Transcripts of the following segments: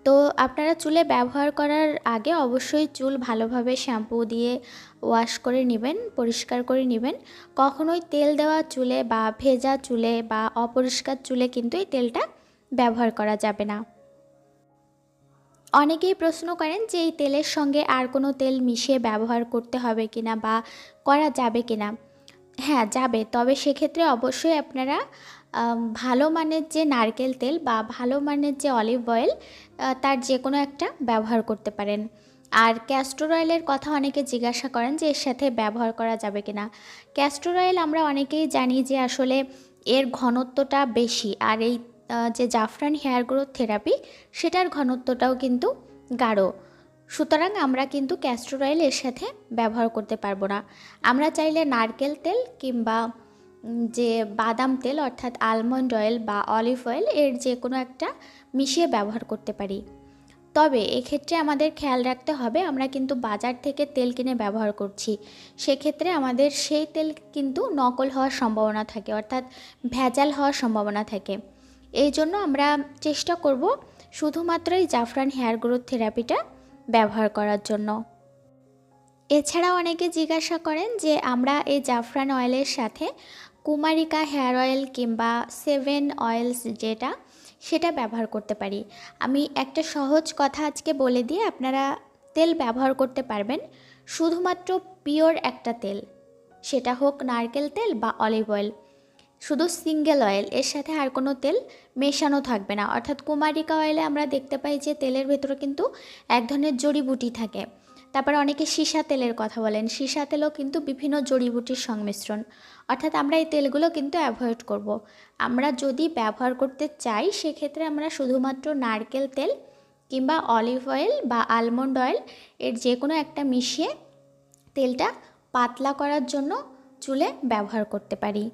তো আপনারা চুলে ব্যবহার করার আগে অবশ্যই চুল ভালোভাবে শ্যাম্পু দিয়ে ওয়াশ করে নেবেন, পরিষ্কার করে নেবেন। কখনোই তেল দেওয়া চুলে বা ভেজা চুলে বা অপরিষ্কার চুলে কিন্তু এই তেলটা ব্যবহার করা যাবে না। অনেকেই প্রশ্ন করেন যে এই তেলের সঙ্গে আর কোনো তেল মিশিয়ে ব্যবহার করতে হবে কিনা বা করা যাবে কিনা। হ্যাঁ, যাবে, তবে সেক্ষেত্রে অবশ্যই আপনারা ভালো মানের যে নারকেল তেল বা ভালো মানের যে অলিভ অয়েল, তার যে কোনো একটা ব্যবহার করতে পারেন। আর ক্যাস্টর অয়েলের কথা অনেকে জিজ্ঞাসা করেন যে এর সাথে ব্যবহার করা যাবে কিনা। ক্যাস্টর অয়েল আমরা অনেকেই জানি যে আসলে এর ঘনত্বটা বেশি, আর এই যে জাফরান হেয়ার গ্রোথ থেরাপি সেটার ঘনত্বটাও কিন্তু গাঢ়। সুতরাং আমরা কিন্তু ক্যাস্টর অয়েল এর সাথে ব্যবহার করতে পারবো না। আমরা চাইলে নারকেল তেল কিংবা যে বাদাম তেল অর্থাৎ আলমন্ড অয়েল বা অলিভ অয়েল এর যে কোনো একটা মিশিয়ে ব্যবহার করতে পারি। তবে এক্ষেত্রে আমাদের খেয়াল রাখতে হবে, আমরা কিন্তু বাজার থেকে তেল কিনে ব্যবহার করছি, সেক্ষেত্রে আমাদের সেই তেল কিন্তু নকল হওয়ার সম্ভাবনা থাকে, অর্থাৎ ভেজাল হওয়ার সম্ভাবনা থাকে। এই জন্য আমরা চেষ্টা করব শুধুমাত্রই জাফরান হেয়ার গ্রোথ থেরাপিটা ব্যবহার করার জন্য। এছাড়াও অনেকে জিজ্ঞাসা করেন যে আমরা এই জাফরান অয়েলের সাথে কুমারিকা হেয়ার অয়েল কিংবা 7 অয়েলস যেটা সেটা ব্যবহার করতে পারি। আমি একটা সহজ কথা আজকে বলে দিয়ে আপনারা তেল ব্যবহার করতে পারবেন, শুধুমাত্র পিওর একটা তেল, সেটা হোক নারকেল তেল বা অলিভ অয়েল, শুধু সিঙ্গেল অয়েল, এর সাথে আর কোনো তেল মেশানো থাকবে না। অর্থাৎ কুমারিকা অয়েলে আমরা দেখতে পাই যে তেলের ভেতরে কিন্তু এক ধরনের জড়িবুটি থাকে। তারপরে অনেকে সীসা তেলের কথা বলেন, সীসা তেলও কিন্তু বিভিন্ন জড়িবুটির সংমিশ্রণ। অর্থাৎ আমরা এই তেলগুলো কিন্তু অ্যাভয়েড করব। আমরা যদি ব্যবহার করতে চাই সেক্ষেত্রে আমরা শুধুমাত্র নারকেল তেল কিংবা অলিভ অয়েল বা আলমন্ড অয়েল এর যে কোনো একটা মিশিয়ে তেলটা পাতলা করার জন্য চুলে ব্যবহার করতে পারি।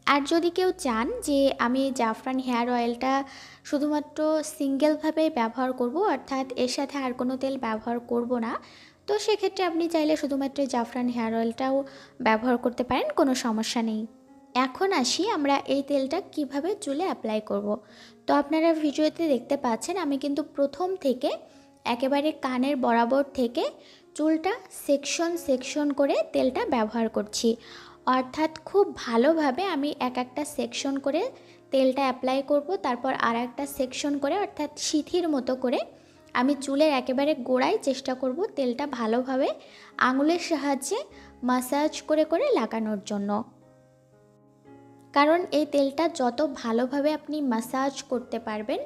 আর যদি কেউ চান যে আমি জাফরান হেয়ার অয়েলটা শুধুমাত্র সিঙ্গেলভাবে ব্যবহার করব, অর্থাৎ এর সাথে আর কোনো তেল ব্যবহার করব না, তো সেক্ষেত্রে আপনি চাইলে শুধুমাত্র জাফরান হেয়ার অয়েলটাও ব্যবহার করতে পারেন, কোনো সমস্যা নেই। এখন আসি আমরা এই তেলটা কিভাবে চুলে অ্যাপ্লাই করব। তো আপনারা ভিডিওতে দেখতে পাচ্ছেন আমি কিন্তু প্রথম থেকে একেবারে কানের বরাবর থেকে চুলটা সেকশন সেকশন করে তেলটা ব্যবহার করছি। অর্থাৎ খুব ভালোভাবে আমি এক একটা সেকশন করে তেলটা অ্যাপ্লাই করব, তারপর আর একটা সেকশন করে অর্থাৎ সিঁথির মতো করে আমি চুলের একেবারে গোড়ায় চেষ্টা করব তেলটা ভালোভাবে আঙুলের সাহায্যে মাসাজ করে করে লাগানোর জন্য। কারণ এই তেলটা যত ভালোভাবে আপনি মাসাজ করতে পারবেন,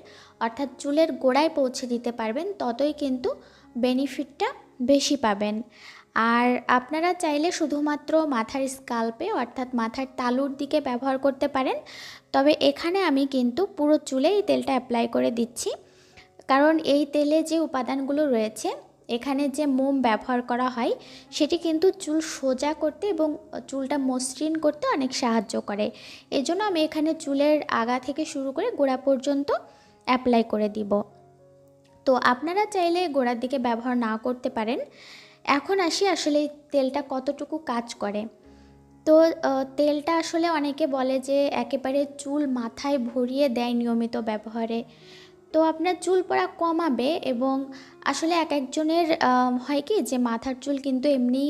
অর্থাৎ চুলের গোড়ায় পৌঁছে দিতে পারবেন, ততই কিন্তু বেনিফিটটা বেশি পাবেন। আর আপনারা চাইলে শুধুমাত্র মাথার স্কাল্পে অর্থাৎ মাথার তালুর দিকে ব্যবহার করতে পারেন, তবে এখানে আমি কিন্তু পুরো চুলে এই তেলটা অ্যাপ্লাই করে দিচ্ছি। কারণ এই তেলে যে উপাদানগুলো রয়েছে, এখানে যে মোম ব্যবহার করা হয় সেটি কিন্তু চুল সোজা করতে এবং চুলটা মসৃণ করতে অনেক সাহায্য করে। এজন্য আমি এখানে চুলের আগা থেকে শুরু করে গোড়া পর্যন্ত অ্যাপ্লাই করে দিব। তো আপনারা চাইলে গোড়ার দিকে ব্যবহার না করতে পারেন। এখন আসি আসলে এই তেলটা কতটুকু কাজ করে। তো তেলটা আসলে অনেকে বলে যে একেবারে চুল মাথায় ভরিয়ে দেয় নিয়মিত ব্যবহারে। তো আপনার চুল পড়া কমাবে এবং আসলে এক একজনের হয় কি যে মাথার চুল কিন্তু এমনি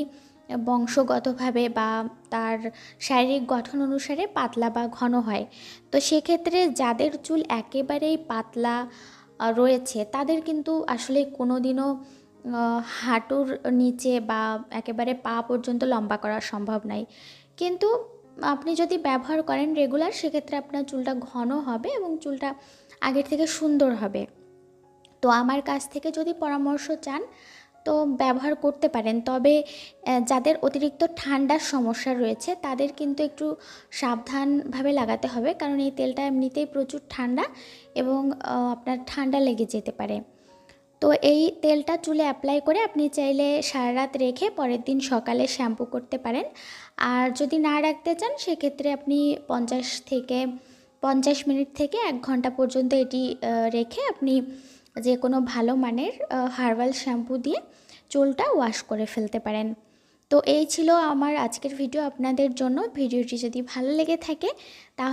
বংশগতভাবে বা তার শারীরিক গঠন অনুসারে পাতলা বা ঘন হয়। তো সেক্ষেত্রে যাদের চুল একেবারেই পাতলা রয়েছে তাদের কিন্তু আসলে কোনো দিনও হাঁটুর নিচে বা একেবারে পা পর্যন্ত লম্বা করা সম্ভব নয়। কিন্তু আপনি যদি ব্যবহার করেন রেগুলার, সেক্ষেত্রে আপনার চুলটা ঘন হবে এবং চুলটা আগের থেকে সুন্দর হবে। তো আমার কাছ থেকে যদি পরামর্শ চান তো ব্যবহার করতে পারেন, তবে যাদের অতিরিক্ত ঠান্ডার সমস্যা রয়েছে তাদের কিন্তু একটু সাবধানভাবে লাগাতে হবে, কারণ এই তেলটা এমনিতেই প্রচুর ঠান্ডা এবং আপনার ঠান্ডা লেগে যেতে পারে। তো এই তেলটা চুলে অ্যাপ্লাই করে আপনি চাইলে সারা রাত রেখে পরের দিন সকালে শ্যাম্পু করতে পারেন। আর যদি না রাখতে চান সেক্ষেত্রে আপনি 50 মিনিট থেকে 1 ঘন্টা পর্যন্ত এটি রেখে আপনি যে কোনো ভালো মানের হার্বাল শ্যাম্পু দিয়ে চুলটা ওয়াশ করে ফেলতে পারেন। তো এই ছিল আমার আজকের ভিডিও আপনাদের জন্য। ভিডিওটি যদি ভালো লেগে থাকে তাহলে